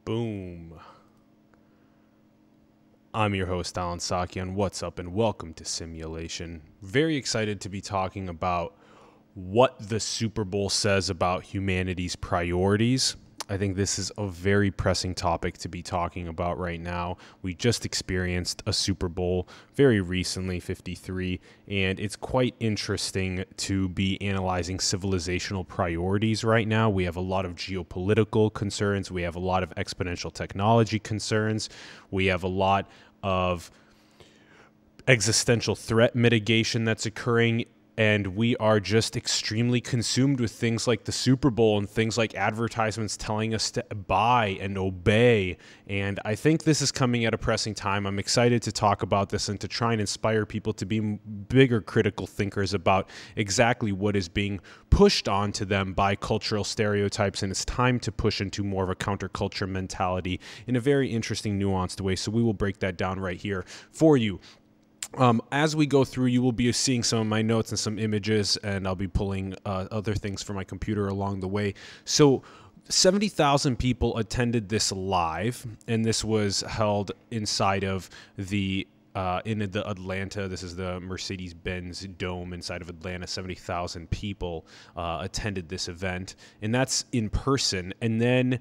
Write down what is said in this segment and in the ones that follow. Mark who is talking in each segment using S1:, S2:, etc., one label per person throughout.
S1: Boom. I'm your host, Alan Sakian. What's up, and welcome to Simulation. Very excited to be talking about what the Super Bowl says about humanity's priorities. I think this is a very pressing topic to be talking about right now. We just experienced a Super Bowl very recently, 53, and it's quite interesting to be analyzing civilizational priorities right now. We have a lot of geopolitical concerns. We have a lot of exponential technology concerns. We have a lot of existential threat mitigation that's occurring. And we are just extremely consumed with things like the Super Bowl and things like advertisements telling us to buy and obey. And I think this is coming at a pressing time. I'm excited to talk about this and to try and inspire people to be bigger critical thinkers about exactly what is being pushed onto them by cultural stereotypes. And it's time to push into more of a counterculture mentality in a very interesting, nuanced way. So we will break that down right here for you. As we go through, you will be seeing some of my notes and some images, and I'll be pulling other things from my computer along the way. So 70,000 people attended this live, and this was held inside of the in the Atlanta. This is the Mercedes-Benz Dome inside of Atlanta. 70,000 people attended this event, and that's in person. And then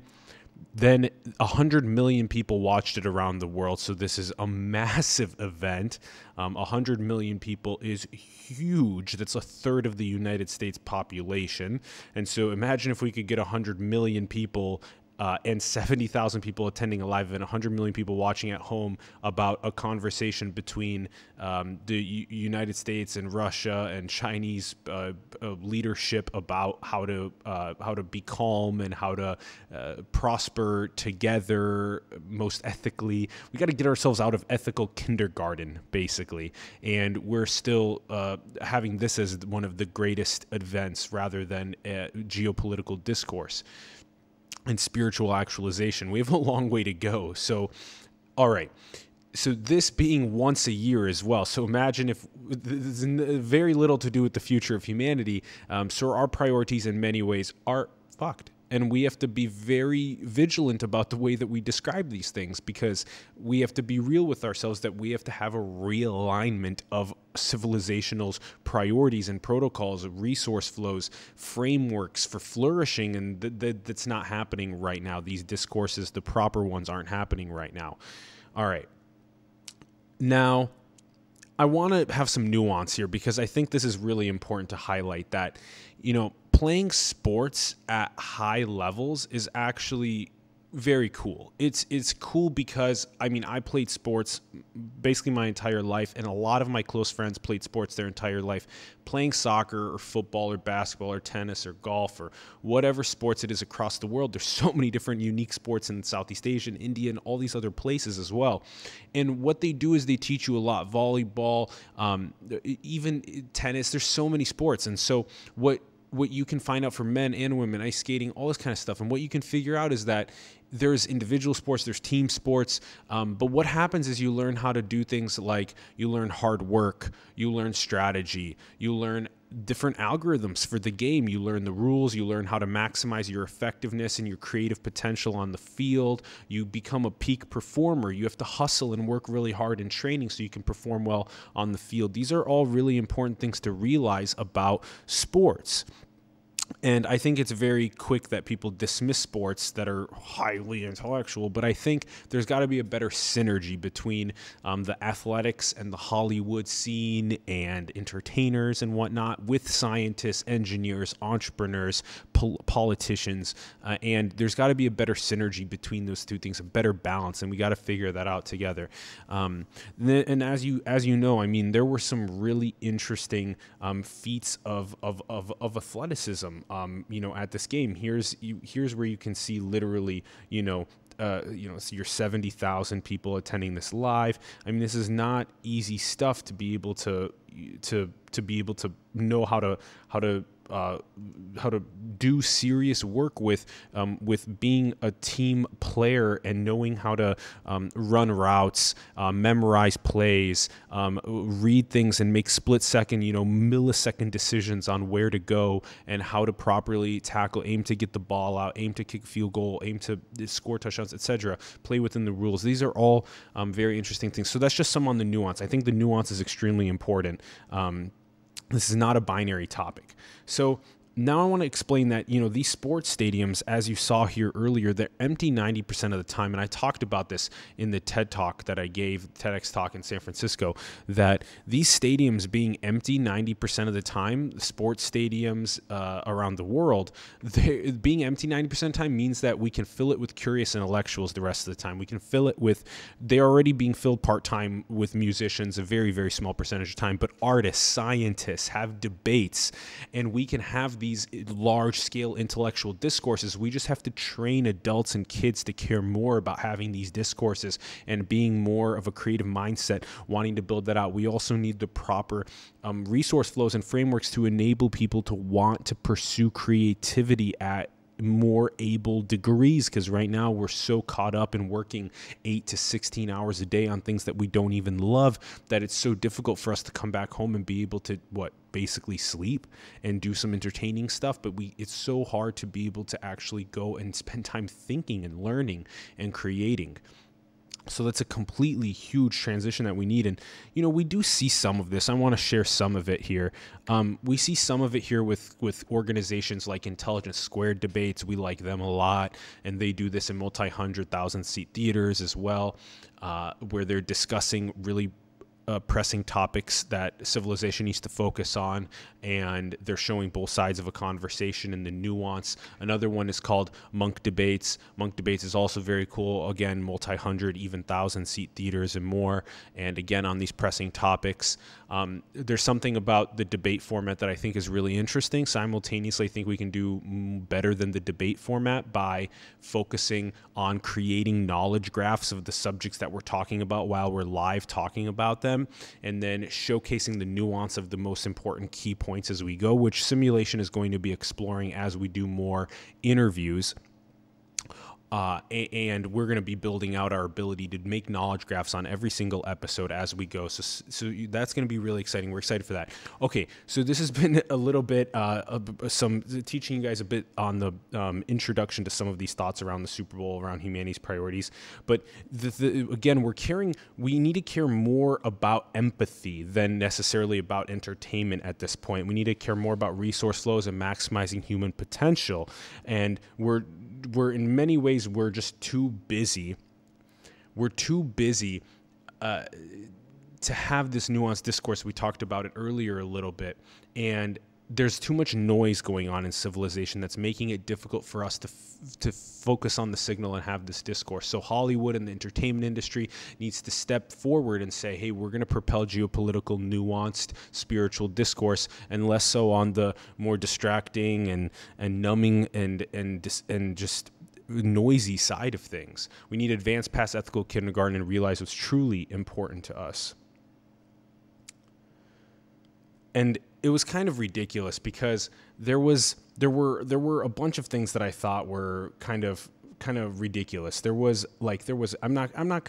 S1: 100 million people watched it around the world. So this is a massive event. 100 million people is huge. That's a third of the United States population. And so imagine if we could get 100 million people and 70,000 people attending a live event, 100 million people watching at home about a conversation between the United States and Russia and Chinese leadership about how to be calm and how to prosper together most ethically. We got to get ourselves out of ethical kindergarten, basically, and we're still having this as one of the greatest events rather than geopolitical discourse and spiritual actualization. We have a long way to go. So, all right. So this being once a year as well. So imagine if there's very little to do with the future of humanity. So our priorities in many ways are fucked. And we have to be very vigilant about the way that we describe these things, because we have to be real with ourselves that we have to have a realignment of civilizational's priorities and protocols, resource flows, frameworks for flourishing. And that's not happening right now. These discourses, the proper ones, aren't happening right now. All right. Now, I want to have some nuance here, because I think this is really important to highlight that, playing sports at high levels is actually very cool. It's cool because, I played sports basically my entire life, and a lot of my close friends played sports their entire life. Playing soccer or football or basketball or tennis or golf or whatever sports it is across the world. There's so many different unique sports in Southeast Asia and India and all these other places as well. And what they do is they teach you a lot. Volleyball, even tennis. There's so many sports. And so what you can find out for men and women, ice skating, all this kind of stuff. And what you can figure out is that there's individual sports, there's team sports. But what happens is you learn how to do things like you learn hard work, you learn strategy, you learn different algorithms for the game, you learn the rules, you learn how to maximize your effectiveness and your creative potential on the field. You become a peak performer. You have to hustle and work really hard in training so you can perform well on the field. These are all really important things to realize about sports. And I think it's very quick that people dismiss sports that are highly intellectual, but I think there's got to be a better synergy between the athletics and the Hollywood scene and entertainers and whatnot with scientists, engineers, entrepreneurs, politicians, and there's got to be a better synergy between those two things, a better balance, and we got to figure that out together. And as you know, there were some really interesting feats of athleticism. At this game, here's where you can see literally, so your 70,000 people attending this live. This is not easy stuff to be able to be able to know how to do serious work with being a team player and knowing how to run routes, memorize plays, read things, and make split-second, millisecond decisions on where to go and how to properly tackle, aim to get the ball out, aim to kick field goal, aim to score touchdowns, etc. Play within the rules. These are all very interesting things. So that's just some on the nuance. I think the nuance is extremely important. This is not a binary topic. So now I want to explain that, these sports stadiums, as you saw here earlier, they're empty 90% of the time. And I talked about this in the TED Talk that I gave, TEDx Talk in San Francisco, that these stadiums being empty 90% of the time, sports stadiums around the world, being empty 90% of the time means that we can fill it with curious intellectuals the rest of the time. We can fill it with, they're already being filled part-time with musicians, a very, very small percentage of time, but artists, scientists, have debates, and we can have these large-scale intellectual discourses. We just have to train adults and kids to care more about having these discourses and being more of a creative mindset, wanting to build that out. We also need the proper resource flows and frameworks to enable people to want to pursue creativity at more able degrees, because right now we're so caught up in working 8 to 16 hours a day on things that we don't even love that it's so difficult for us to come back home and be able to basically sleep and do some entertaining stuff. But it's so hard to be able to actually go and spend time thinking and learning and creating. So that's a completely huge transition that we need. And, we do see some of this. I want to share some of it here. We see some of it here with organizations like Intelligence Squared Debates. We like them a lot. And they do this in multi-100,000 seat theaters as well, where they're discussing really pressing topics that civilization needs to focus on, and they're showing both sides of a conversation and the nuance. Another one is called Monk Debates. Monk Debates is also very cool. Again, multi-100, even 1,000 seat theaters and more. And again, on these pressing topics, there's something about the debate format that I think is really interesting. Simultaneously, I think we can do better than the debate format by focusing on creating knowledge graphs of the subjects that we're talking about while we're live talking about them, and then showcasing the nuance of the most important key points as we go, which simulation is going to be exploring as we do more interviews. And we're going to be building out our ability to make knowledge graphs on every single episode as we go. So that's going to be really exciting. We're excited for that. Okay, so this has been a little bit some teaching you guys a bit on the introduction to some of these thoughts around the Super Bowl, around humanity's priorities. But again, we need to care more about empathy than necessarily about entertainment at this point. We need to care more about resource flows and maximizing human potential. And we're in many ways, we're just too busy. We're too busy to have this nuanced discourse. We talked about it earlier a little bit, and there's too much noise going on in civilization that's making it difficult for us to focus on the signal and have this discourse. So Hollywood and the entertainment industry needs to step forward and say, hey, we're going to propel geopolitical, nuanced, spiritual discourse, and less so on the more distracting and numbing and just noisy side of things. We need to advance past ethical kindergarten and realize what's truly important to us. And it was kind of ridiculous because there were a bunch of things that I thought were kind of ridiculous. I'm not going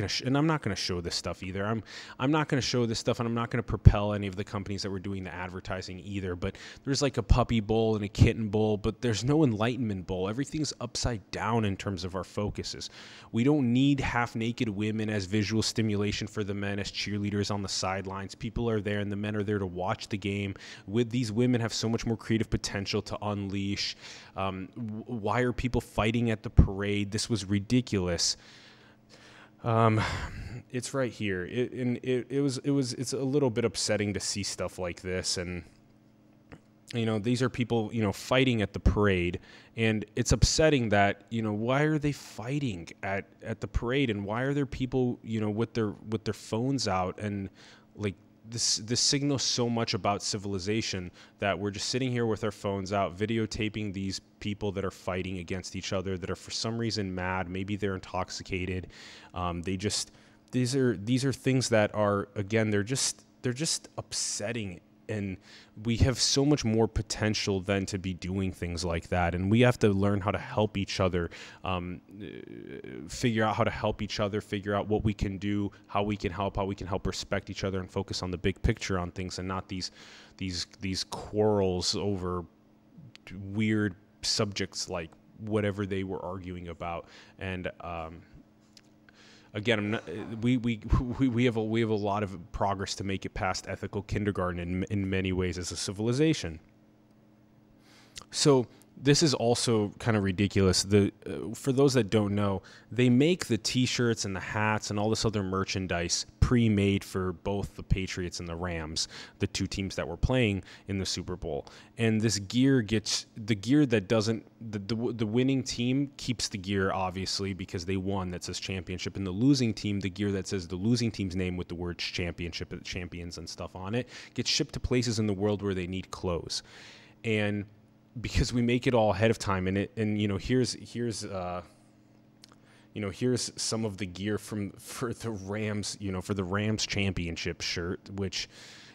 S1: to show this stuff either. I'm not going to show this stuff, and I'm not going to propel any of the companies that were doing the advertising either. But there's like a puppy bowl and a kitten bowl, but there's no enlightenment bowl. Everything's upside down in terms of our focuses. We don't need half-naked women as visual stimulation for the men as cheerleaders on the sidelines. People are there, and the men are there to watch the game. These women have so much more creative potential to unleash. Why are people fighting at the parade? This was ridiculous. It's right here. It's a little bit upsetting to see stuff like this. And, these are people, fighting at the parade, and it's upsetting that, why are they fighting at the parade? And why are there people, with their phones out? And like, this signals so much about civilization that we're just sitting here with our phones out, videotaping these people that are fighting against each other, that are for some reason mad. Maybe they're intoxicated. These are things that are, again, they're just upsetting. And we have so much more potential than to be doing things like that. And we have to learn how to help each other, figure out how to help each other, figure out what we can do, how we can help respect each other, and focus on the big picture on things, and not these quarrels over weird subjects like whatever they were arguing about. And again, we have a lot of progress to make it past ethical kindergarten in many ways as a civilization. So this is also kind of ridiculous. For those that don't know, they make the T-shirts and the hats and all this other merchandise pre-made for both the Patriots and the Rams, the two teams that were playing in the Super Bowl. And this gear the winning team keeps the gear, obviously, because they won, that says championship, and the losing team, the gear that says the losing team's name with the words championship, champions and stuff on it, gets shipped to places in the world where they need clothes. And because we make it all ahead of time, and here's some of the gear for the Rams, for the Rams championship shirt, which,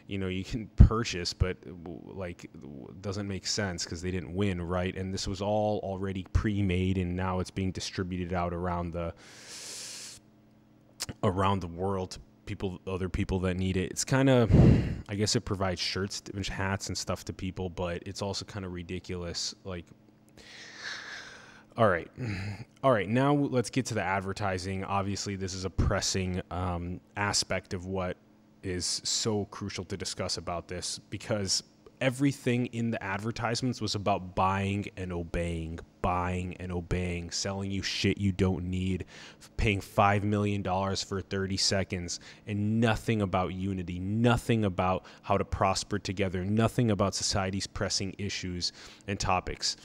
S1: you can purchase, but like doesn't make sense because they didn't win, right? And this was all already pre-made, and now it's being distributed out around the world. Other people that need it. It's kind of, I guess it provides shirts and hats and stuff to people, but it's also kind of ridiculous. Like, all right. Now let's get to the advertising. Obviously, this is a pressing aspect of what is so crucial to discuss about this, because everything in the advertisements was about buying and obeying, selling you shit you don't need, paying $5 million for 30 seconds, and nothing about unity, nothing about how to prosper together, nothing about society's pressing issues and topics.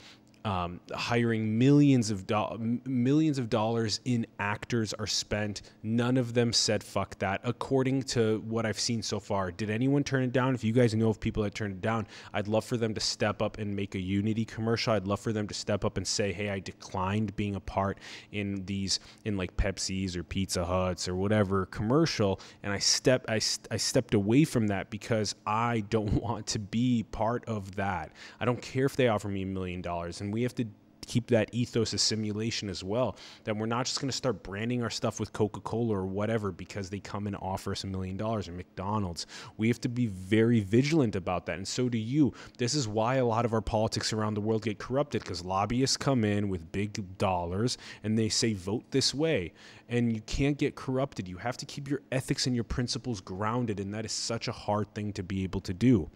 S1: Hiring millions of dollars in actors are spent. None of them said fuck that, according to what I've seen so far. Did anyone turn it down? If you guys know of people that turned it down, I'd love for them to step up and make a Unity commercial. I'd love for them to step up and say, hey, I declined being a part in like Pepsi's or Pizza Hut's or whatever commercial, and I stepped away from that because I don't want to be part of that. I don't care if they offer me $1 million. And we have to keep that ethos of simulation as well, that we're not just going to start branding our stuff with Coca-Cola or whatever because they come and offer us $1 million, or McDonald's. We have to be very vigilant about that, and so do you. This is why a lot of our politics around the world get corrupted, because lobbyists come in with big dollars and they say vote this way, and you can't get corrupted. You have to keep your ethics and your principles grounded, and that is such a hard thing to be able to do.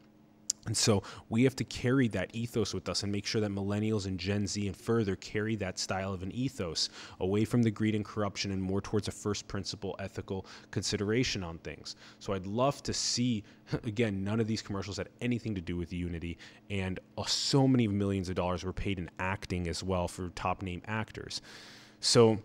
S1: And so we have to carry that ethos with us and make sure that millennials and Gen Z and further carry that style of an ethos away from the greed and corruption and more towards a first principle ethical consideration on things. So I'd love to see, again, none of these commercials had anything to do with Unity, and so many millions of dollars were paid in acting as well for top name actors. So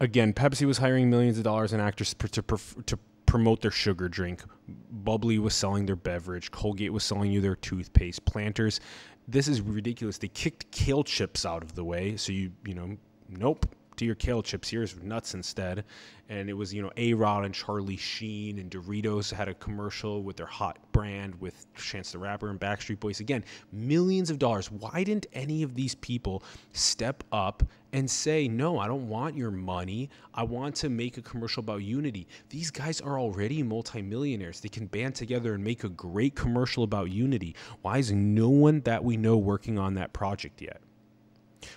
S1: again, Pepsi was hiring millions of dollars in actors to promote their sugar drink. Bubbly was selling their beverage. Colgate was selling you their toothpaste. Planters, this is ridiculous. They kicked kale chips out of the way. So nope to your kale chips. Here's nuts instead. And it was, A-Rod and Charlie Sheen, and Doritos had a commercial with their hot brand with Chance the Rapper and Backstreet Boys. Again, millions of dollars. Why didn't any of these people step up and say, no, I don't want your money. I want to make a commercial about unity. These guys are already multimillionaires. They can band together and make a great commercial about unity. Why is no one that we know working on that project yet?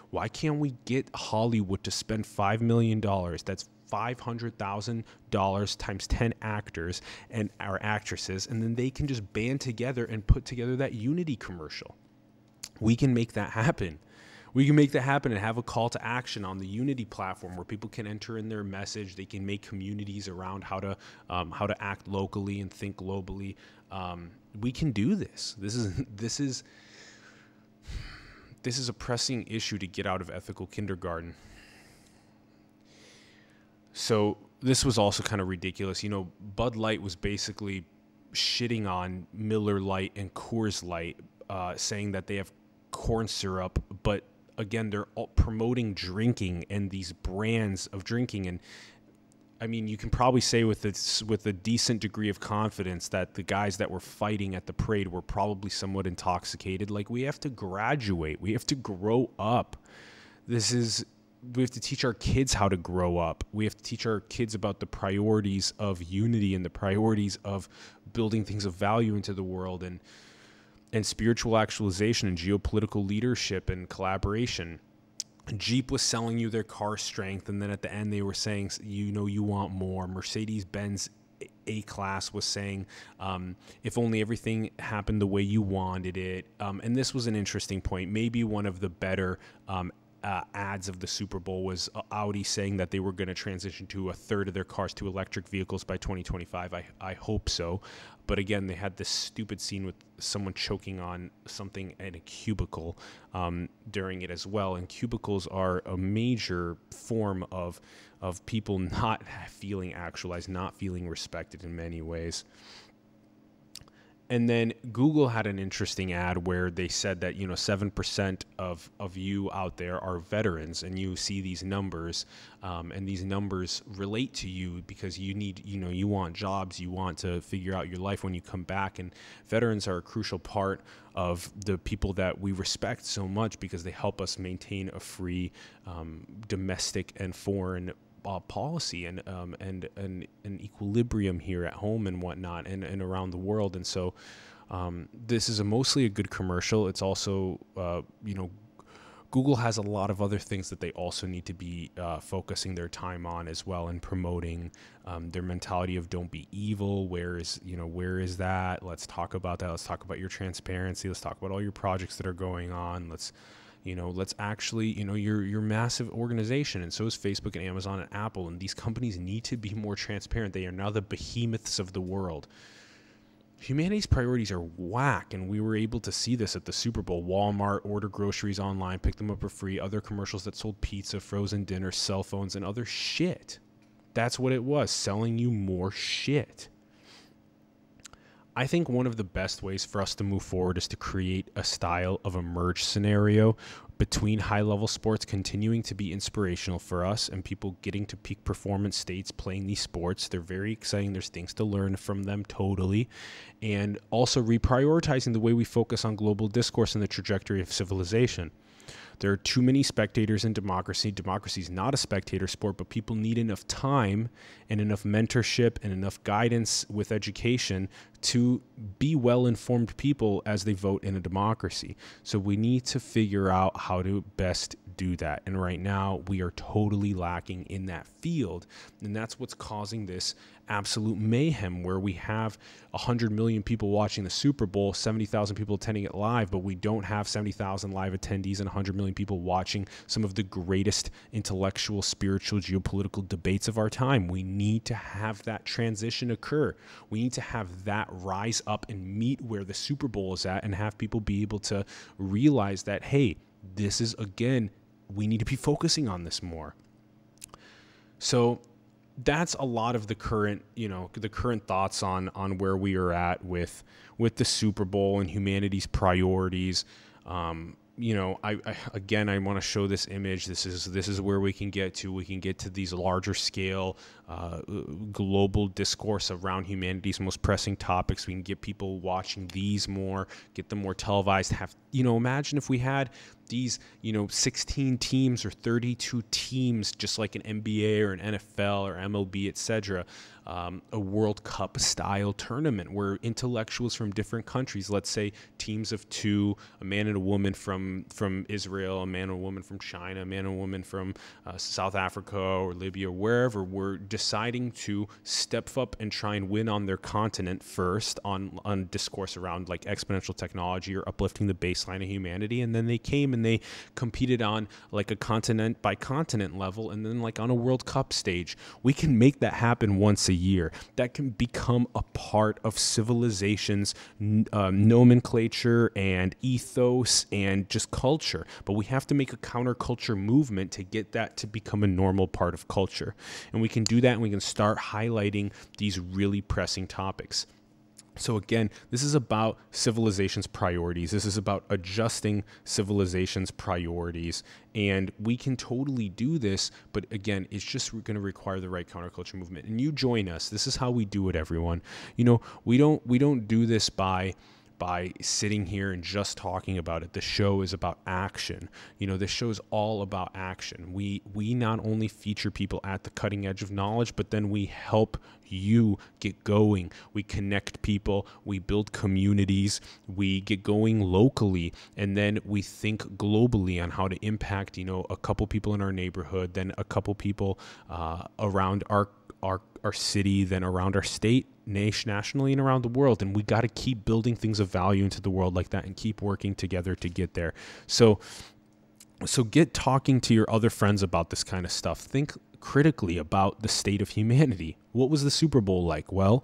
S1: Why can't we get Hollywood to spend $5 million? That's $500,000 times 10 actors and our actresses, and then they can just band together and put together that Unity commercial. We can make that happen. We can make that happen and have a call to action on the Unity platform where people can enter in their message. They can make communities around how to act locally and think globally. We can do this. This is a pressing issue to get out of ethical kindergarten. So this was also kind of ridiculous. Bud Light was basically shitting on Miller Lite and Coors Light, saying that they have corn syrup. But again, they're all promoting drinking and these brands of drinking. And I mean, you can probably say with a decent degree of confidence that the guys that were fighting at the parade were probably somewhat intoxicated. Like, we have to graduate. We have to grow up. We have to teach our kids how to grow up. We have to teach our kids about the priorities of unity and the priorities of building things of value into the world, and spiritual actualization and geopolitical leadership and collaboration. Jeep was selling you their car strength, and then at the end they were saying, you want more. Mercedes-Benz A-Class was saying, if only everything happened the way you wanted it. And this was an interesting point. Maybe one of the better ads of the Super Bowl was Audi saying that they were going to transition to a third of their cars to electric vehicles by 2025. I hope so. But again, they had this stupid scene with someone choking on something in a cubicle during it as well. And cubicles are a major form of people not feeling actualized, not feeling respected in many ways. And then Google had an interesting ad where they said that, 7% of you out there are veterans, and you see these numbers, and these numbers relate to you because you need, you want jobs, you want to figure out your life when you come back. And veterans are a crucial part of the people that we respect so much because they help us maintain a free domestic and foreign policy and an equilibrium here at home and whatnot and around the world. And so this is mostly a good commercial. It's also, Google has a lot of other things that they also need to be focusing their time on as well, and promoting their mentality of don't be evil. Where is that? Let's talk about that. Let's talk about your transparency. Let's talk about all your projects that are going on. Let's actually, you're a massive organization, and so is Facebook and Amazon and Apple, and these companies need to be more transparent. They are now the behemoths of the world. Humanity's priorities are whack, and we were able to see this at the Super Bowl. Walmart, order groceries online, pick them up for free, other commercials that sold pizza, frozen dinner, cell phones, and other shit. That's what it was, selling you more shit. I think one of the best ways for us to move forward is to create a style of a merge scenario between high-level sports continuing to be inspirational for us and people getting to peak performance states playing these sports. They're very exciting. There's things to learn from them, totally. And also reprioritizing the way we focus on global discourse and the trajectory of civilization. There are too many spectators in democracy. Democracy is not a spectator sport, but people need enough time and enough mentorship and enough guidance with education to be well-informed people as they vote in a democracy. So we need to figure out how to best do that. And right now we are totally lacking in that field. And that's what's causing this absolute mayhem where we have 100 million people watching the Super Bowl, 70,000 people attending it live, but we don't have 70,000 live attendees and 100 million people watching some of the greatest intellectual, spiritual, geopolitical debates of our time. We need to have that transition occur. We need to have that rise up and meet where the Super Bowl is at and have people be able to realize that, hey, this is, again, we need to be focusing on this more. So that's a lot of the current, the current thoughts on where we are at with the Super Bowl and humanity's priorities. I want to show this image. This is where we can get to. We can get to these larger scale global discourse around humanity's most pressing topics. We can get people watching these more, get them more televised. Imagine if we had these, 16 teams or 32 teams, just like an NBA or an NFL or MLB, etc. A World Cup style tournament where intellectuals from different countries, let's say teams of two, a man and a woman from Israel, a man and a woman from China, a man and a woman from South Africa or Libya or wherever, were deciding to step up and try and win on their continent first on discourse around like exponential technology or uplifting the baseline of humanity. And then they came and they competed on like a continent by continent level, and then like on a World Cup stage. We can make that happen once a year. That can become a part of civilization's nomenclature and ethos and just culture. But we have to make a counterculture movement to get that to become a normal part of culture. And we can do that, and we can start highlighting these really pressing topics. So again, this is about civilization's priorities. This is about adjusting civilization's priorities. And we can totally do this, but again, it's just going to require the right counterculture movement. And you join us. This is how we do it, everyone. You know, we don't do this by sitting here and just talking about it. The show is about action. You know, this show is all about action. We not only feature people at the cutting edge of knowledge, but then we help you get going. We connect people, we build communities, we get going locally, and then we think globally on how to impact, you know, a couple people in our neighborhood, then a couple people around our city, then around our state, nationally, and around the world. And we got to keep building things of value into the world like that and keep working together to get there. So get talking to your other friends about this kind of stuff. Think critically about the state of humanity. What was the Super Bowl like? Well,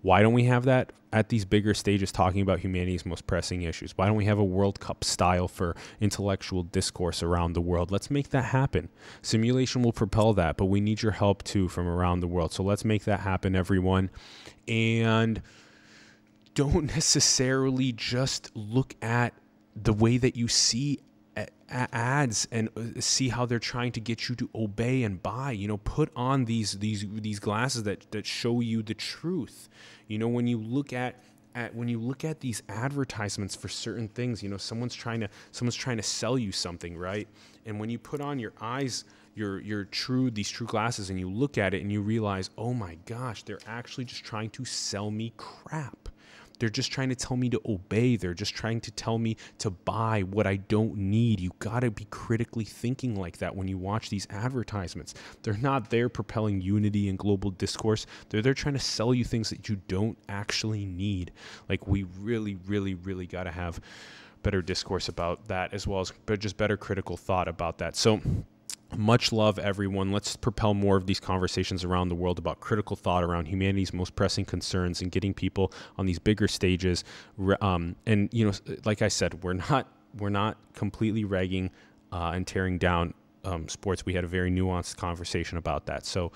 S1: why don't we have that at these bigger stages talking about humanity's most pressing issues? Why don't we have a World Cup style for intellectual discourse around the world? Let's make that happen. Simulation will propel that, but we need your help too from around the world. So let's make that happen, everyone. And don't necessarily just look at the way that you see ads and see how they're trying to get you to obey and buy. You know, put on these glasses that show you the truth. You know, when you look at these advertisements for certain things, you know, someone's trying to sell you something, right? And when you put on your eyes, these true glasses, and you look at it and you realize, oh my gosh, they're actually just trying to sell me crap. They're just trying to tell me to obey. They're just trying to tell me to buy what I don't need. You got to be critically thinking like that when you watch these advertisements. They're not there propelling unity and global discourse. They're there trying to sell you things that you don't actually need. Like, we really, really, really got to have better discourse about that, as well as just better critical thought about that. So much love, everyone. Let's propel more of these conversations around the world about critical thought around humanity's most pressing concerns and getting people on these bigger stages. And, you know, like I said, we're not completely ragging and tearing down sports. We had a very nuanced conversation about that. So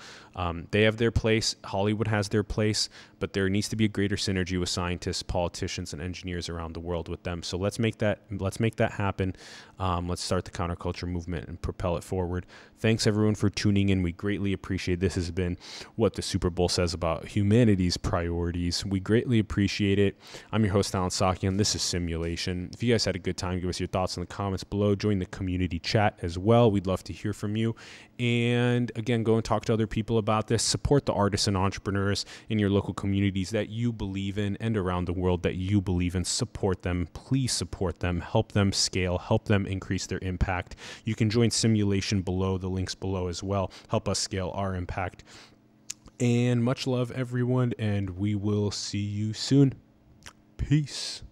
S1: they have their place. Hollywood has their place, but there needs to be a greater synergy with scientists, politicians, and engineers around the world with them. So let's make that happen. Let's start the counterculture movement and propel it forward. Thanks, everyone, for tuning in. We greatly appreciate it. This has been What the Super Bowl Says About Humanity's Priorities. We greatly appreciate it. I'm your host, Alan Sakian. This is Simulation. If you guys had a good time, give us your thoughts in the comments below. Join the community chat as well. We'd love to hear from you. And again, go and talk to other people about this. Support the artists and entrepreneurs in your local communities that you believe in and around the world that you believe in. Support them. Please support them. Help them scale. Help them increase their impact. You can join Simulation below, the links below as well. Help us scale our impact. And much love, everyone, and we will see you soon. Peace.